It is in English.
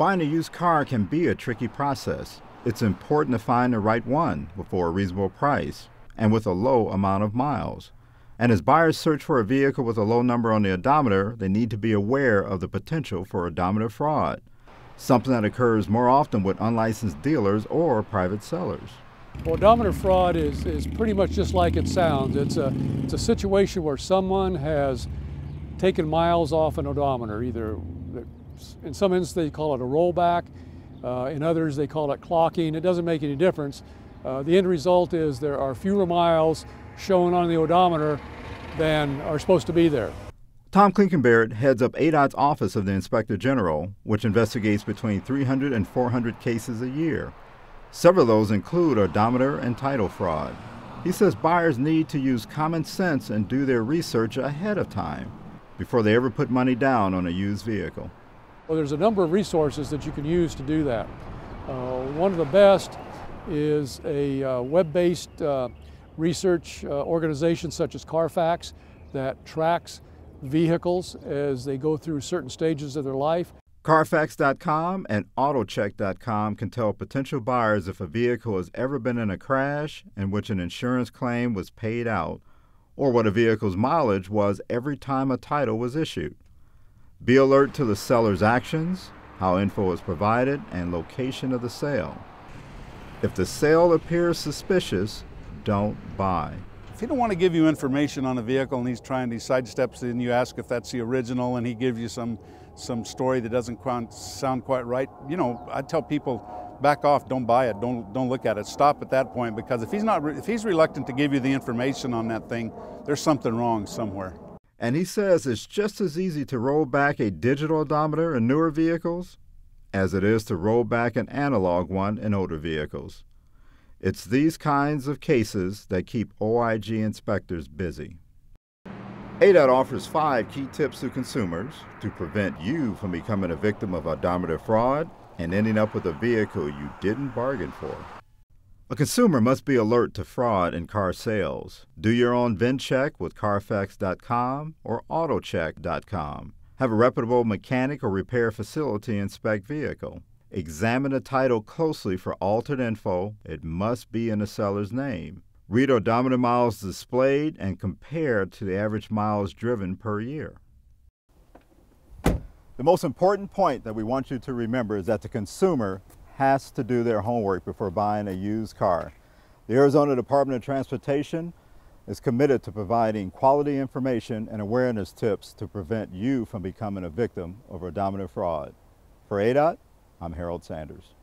Buying a used car can be a tricky process. It's important to find the right one for a reasonable price and with a low amount of miles. And as buyers search for a vehicle with a low number on the odometer, they need to be aware of the potential for odometer fraud, something that occurs more often with unlicensed dealers or private sellers. Odometer fraud is pretty much just like it sounds. It's a situation where someone has taken miles off an odometer. Either in some instances they call it a rollback, in others they call it clocking. It doesn't make any difference. The end result is there are fewer miles shown on the odometer than are supposed to be there. Tom Klinkenberg heads up ADOT's Office of the Inspector General, which investigates between 300 and 400 cases a year. Several of those include odometer and title fraud. He says buyers need to use common sense and do their research ahead of time before they ever put money down on a used vehicle. Well, there's a number of resources that you can use to do that. One of the best is a web-based research organization such as Carfax that tracks vehicles as they go through certain stages of their life. Carfax.com and Autocheck.com can tell potential buyers if a vehicle has ever been in a crash in which an insurance claim was paid out, or what a vehicle's mileage was every time a title was issued. Be alert to the seller's actions, how info is provided, and location of the sale. If the sale appears suspicious, don't buy. If he don't want to give you information on a vehicle and he's trying to sidesteps and you ask if that's the original and he gives you some story that doesn't sound quite right, you know, I tell people, back off, don't buy it, don't look at it, stop at that point, because if he's reluctant to give you the information on that thing, there's something wrong somewhere. And he says it's just as easy to roll back a digital odometer in newer vehicles as it is to roll back an analog one in older vehicles. It's these kinds of cases that keep OIG inspectors busy. ADOT offers 5 key tips to consumers to prevent you from becoming a victim of odometer fraud and ending up with a vehicle you didn't bargain for. A consumer must be alert to fraud in car sales. Do your own VIN check with Carfax.com or Autocheck.com. Have a reputable mechanic or repair facility inspect vehicle. Examine the title closely for altered info. It must be in the seller's name. Read odometer miles displayed and compare to the average miles driven per year. The most important point that we want you to remember is that the consumer has to do their homework before buying a used car. The Arizona Department of Transportation is committed to providing quality information and awareness tips to prevent you from becoming a victim of odometer fraud. For ADOT, I'm Harold Sanders.